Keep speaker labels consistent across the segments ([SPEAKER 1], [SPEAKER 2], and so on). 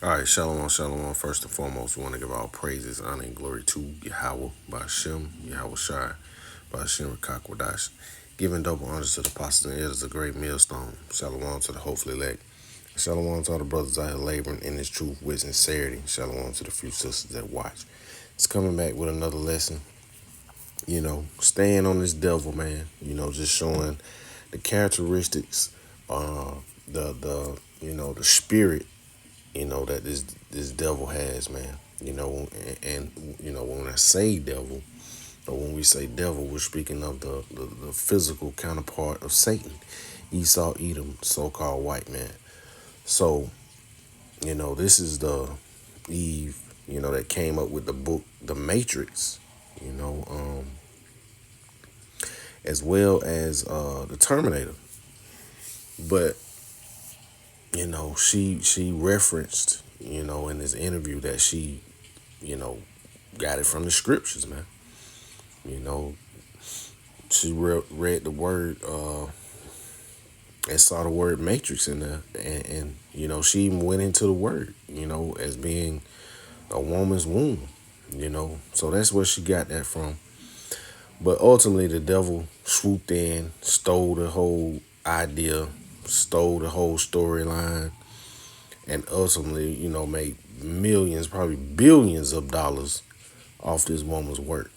[SPEAKER 1] All right, shalom, shalom. First and foremost, we want to give all praises, honor, and glory to Yahweh, Bashem, Yahweh Shai, Bashem, Rakakwadash. Giving double honors to the apostles and elders, a great millstone. Shalom to the hopefully elect. Shalom to all the brothers out here laboring in this truth with sincerity. Shalom to the few sisters that watch. It's coming back with another lesson. Staying on this devil, man. Just showing the characteristics, the spirit that this devil has, man. And when I say devil, or when we say devil, we're speaking of the physical counterpart of Satan, Esau, Edom, so-called white man. So, this is the Eve, that came up with the book, The Matrix, you know, um, as well as the Terminator. But she referenced, in this interview that she, you know, got it from the scriptures, man. You know, she read the word and saw the word matrix in there, and she even went into the word, as being a woman's womb, So that's where she got that from. But ultimately, the devil swooped in, stole the whole idea, stole the whole storyline, and ultimately, made millions, probably billions of dollars off this woman's work.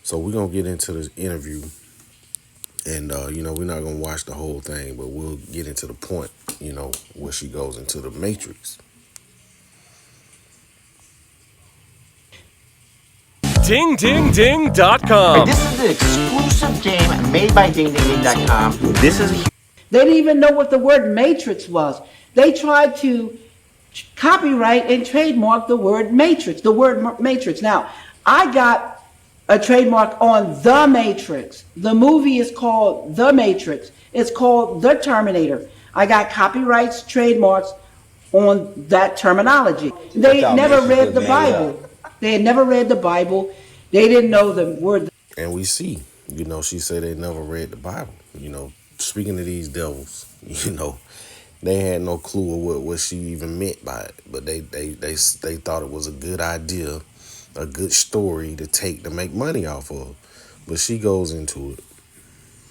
[SPEAKER 1] So we're gonna get into this interview, and we're not gonna watch the whole thing, but we'll get into the point, where she goes into the matrix.
[SPEAKER 2] DingDingDing.com.
[SPEAKER 3] This is the exclusive game made by DingDingDing.com. This is a
[SPEAKER 4] They didn't even know what the word matrix was. They tried to copyright and trademark the word matrix, matrix. Now, I got a trademark on The Matrix. The movie is called The Matrix. It's called The Terminator. I got copyrights, trademarks on that terminology. They never read the Bible. They had never read the Bible. They didn't know the word.
[SPEAKER 1] And we see, she said they never read the Bible. Speaking of these devils, they had no clue of what she even meant by it. But they thought it was a good idea, a good story to make money off of. But she goes into it.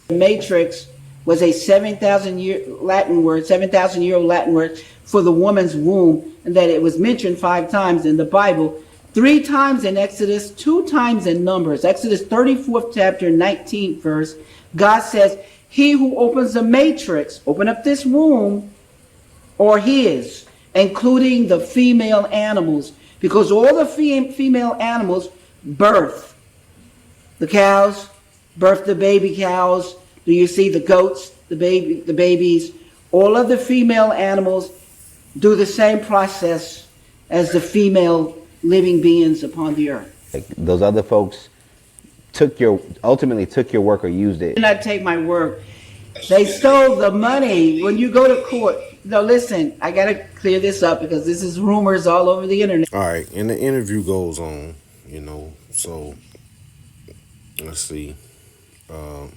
[SPEAKER 4] Matrix was a 7,000-year-old Latin word for the woman's womb, and that it was mentioned 5 times in the Bible, 3 times in Exodus, 2 times in Numbers. Exodus 34th chapter, 19th verse, God says, he who opens the matrix, open up this womb, or his, including the female animals, because all the female animals birth. The cows birth the baby cows. Do you see the goats, the babies? All of the female animals do the same process as the female living beings upon the earth.
[SPEAKER 5] Those other folks ultimately took your work or used it.
[SPEAKER 4] Did not take my work. They stole the money. When you go to court, no, listen, I got to clear this up because this is rumors all over the internet.
[SPEAKER 1] All right, and the interview goes on, so let's see. The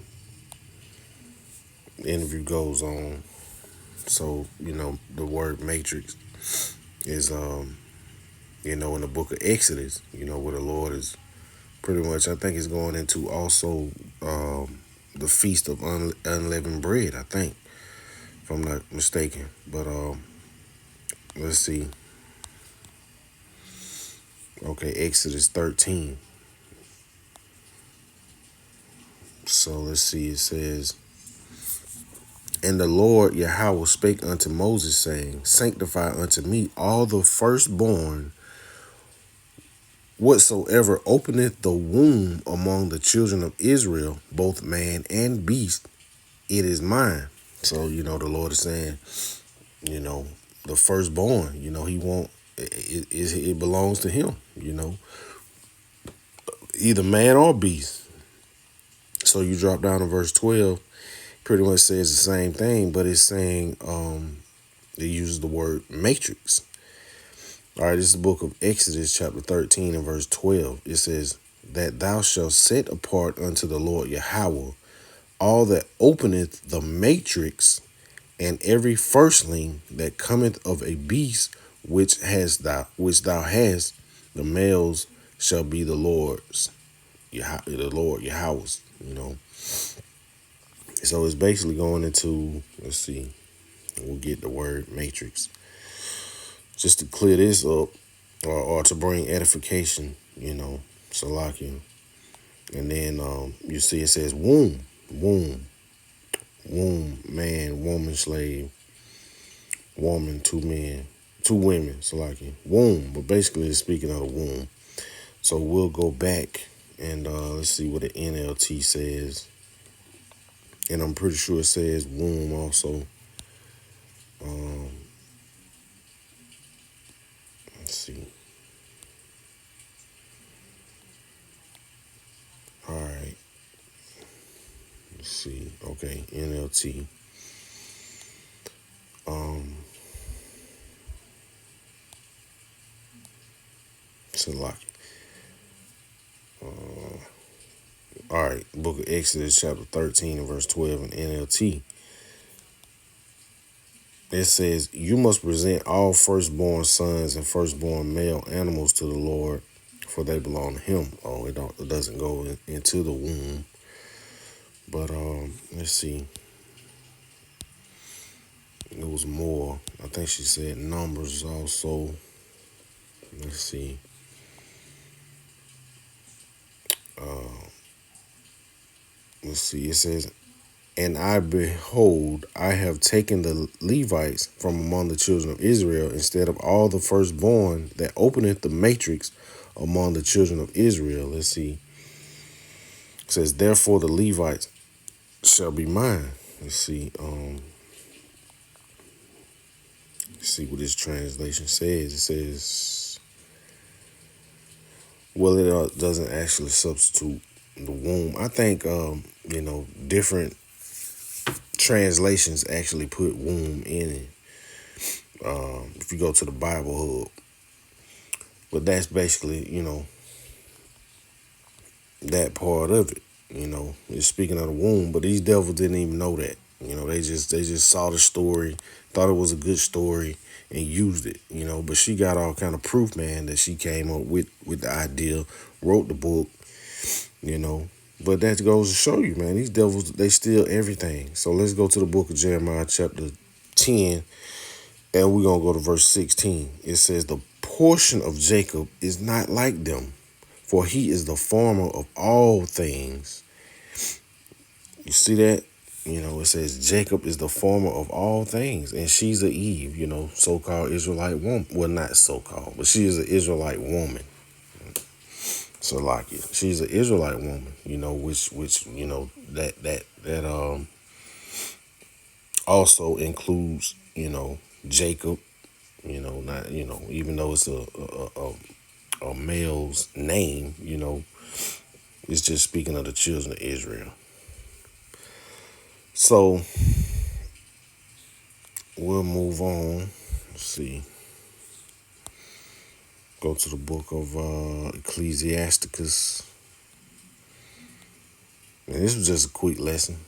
[SPEAKER 1] interview goes on. So, the word matrix is, in the book of Exodus, where the Lord is pretty much, I think it's going into also the Feast of Unleavened Bread, I think, if I'm not mistaken. But let's see. Okay, Exodus 13. So let's see, it says, and the Lord Yahweh spake unto Moses, saying, sanctify unto me all the firstborn, whatsoever openeth the womb among the children of Israel, both man and beast, it is mine. So, the Lord is saying, the firstborn, he won't, it belongs to him, either man or beast. So you drop down to verse 12, pretty much says the same thing, but it's saying, it uses the word matrix. All right, this is the book of Exodus, chapter 13 and verse 12. It says, that thou shalt set apart unto the Lord Yahweh all that openeth the matrix, and every firstling that cometh of a beast which thou hast, the males shall be the Lord's, the Lord your house. So it's basically going into, let's see, we'll get the word matrix just to clear this up, or to bring edification. Salakia. And then you see it says womb, man, woman, slave, woman, two men, two women, Salakia, womb. But basically it's speaking of the womb. So we'll go back and let's see what the NLT says. And I'm pretty sure it says womb also. Let's see. All right. Let's see. Okay, NLT. Salaki. All right, Book of Exodus, chapter 13 and verse 12 in NLT. It says, "You must present all firstborn sons and firstborn male animals to the Lord, for they belong to Him." Oh, it doesn't go into the womb. But let's see. It was more. I think she said numbers also. Let's see. Let's see. It says, "And I behold, I have taken the Levites from among the children of Israel, instead of all the firstborn that openeth the matrix among the children of Israel." Let's see. It says, "Therefore the Levites shall be mine." Let's see. Let's see what this translation says. It says, well, it doesn't actually substitute the womb. I think different translations actually put womb in it. If you go to the Bible Hub, but that's basically that part of it. It's speaking of the womb, but these devils didn't even know that. They just saw the story, thought it was a good story, and used it. But she got all kind of proof, man, that she came up with the idea, wrote the book. But that goes to show you, man, these devils, they steal everything. So let's go to the book of Jeremiah, chapter 10, and we're gonna go to verse 16. It says, "The portion of Jacob is not like them, for he is the former of all things." You see that? It says Jacob is the former of all things, and she's a Eve, so-called Israelite woman. Well, not so-called, but she is an Israelite woman. So like she's an Israelite woman, which that also includes, Jacob, not, even though it's a male's name, it's just speaking of the children of Israel. So we'll move on. Let's see. Go to the book of Ecclesiasticus. And this was just a quick lesson,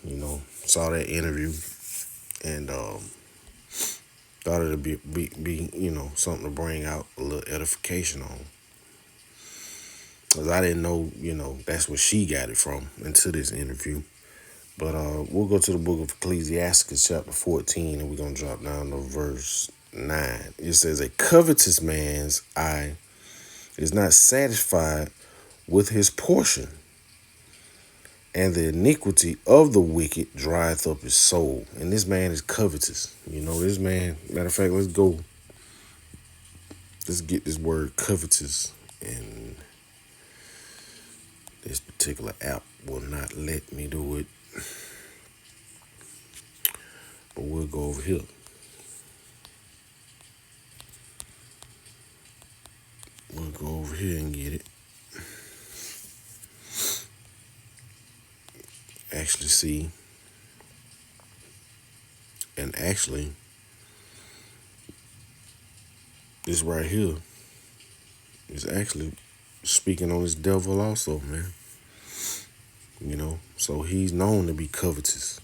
[SPEAKER 1] Saw that interview and thought it'd be something to bring out a little edification on. Because I didn't know, that's where she got it from into this interview. But we'll go to the book of Ecclesiasticus, chapter 14, and we're going to drop down to verse 9. It says, "A covetous man's eye is not satisfied with his portion, and the iniquity of the wicked drieth up his soul." And this man is covetous. This man, matter of fact, let's get this word covetous. And this particular app will not let me do it. But we'll go over here. We'll go over here and get it. Actually see. And actually, this right here is actually speaking on this devil also, man. So he's known to be covetous.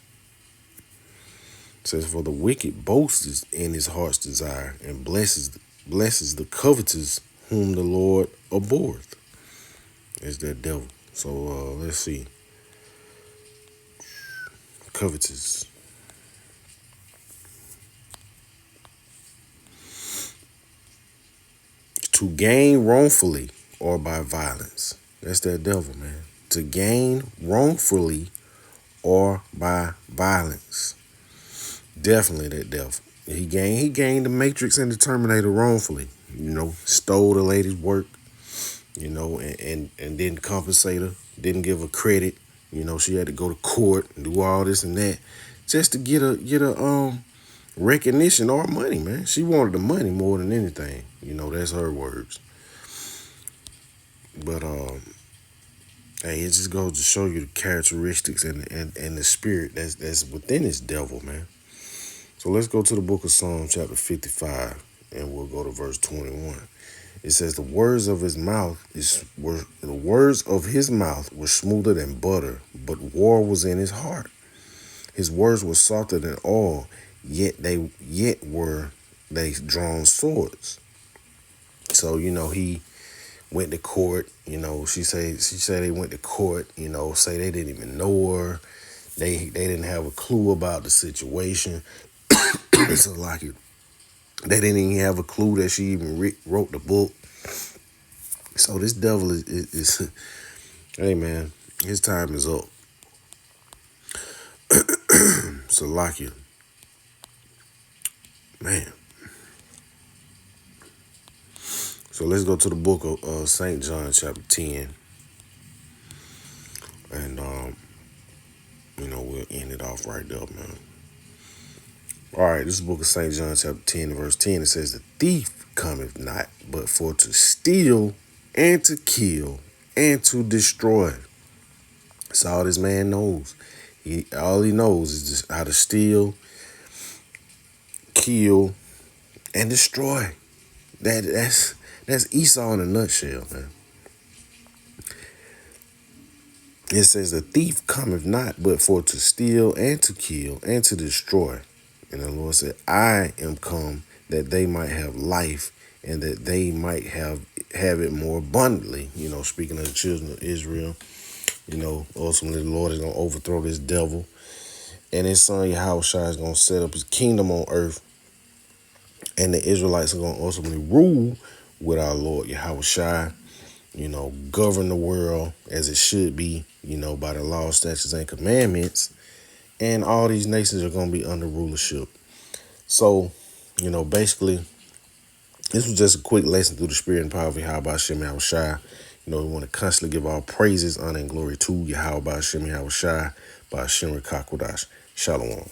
[SPEAKER 1] It says, "For the wicked boasts in his heart's desire, and blesses blesses the covetous whom the Lord abhorreth. Is that devil. So let's see. Covetous. To gain wrongfully or by violence. That's that devil, man. To gain wrongfully or by violence. Definitely that devil. He gained the Matrix and the Terminator wrongfully. Stole the lady's work, and didn't compensate her, didn't give her credit. She had to go to court and do all this and that just to get a recognition or money, man. She wanted the money more than anything. That's her words. But hey, it just goes to show you the characteristics and the spirit that's within this devil, man. So let's go to the book of Psalms, chapter 55, and we'll go to verse 21. It says, the words of his mouth were smoother than butter, but war was in his heart. His words were softer than oil, yet were they drawn swords. So he went to court. She said they went to court. Say they didn't even know her. They didn't have a clue about the situation. So like they didn't even have a clue that she even wrote the book. So this devil is hey man, his time is up. Salakia. Man. So let's go to the book of St. John chapter 10. And we'll end it off right there, man. Alright, this is the book of St. John chapter 10, verse 10. It says, the thief cometh not, but for to steal and to kill and to destroy. That's all this man knows. All he knows is just how to steal, kill, and destroy. That's Esau in a nutshell, man. It says, the thief cometh not, but for to steal and to kill and to destroy. And the Lord said, I am come that they might have life and that they might have it more abundantly. Speaking of the children of Israel, ultimately the Lord is going to overthrow this devil. And his son Yahushua is going to set up his kingdom on earth. And the Israelites are going to ultimately rule with our Lord Yahushua, govern the world as it should be, by the law, statutes, and commandments. And all these nations are going to be under rulership. So, basically, this was just a quick lesson through the spirit and power of Yahweh Hashem Yahushua. We want to constantly give all praises, honor, and glory to Yahweh Hashem Yahushua, by Hashem Rekakwadash. Shalom.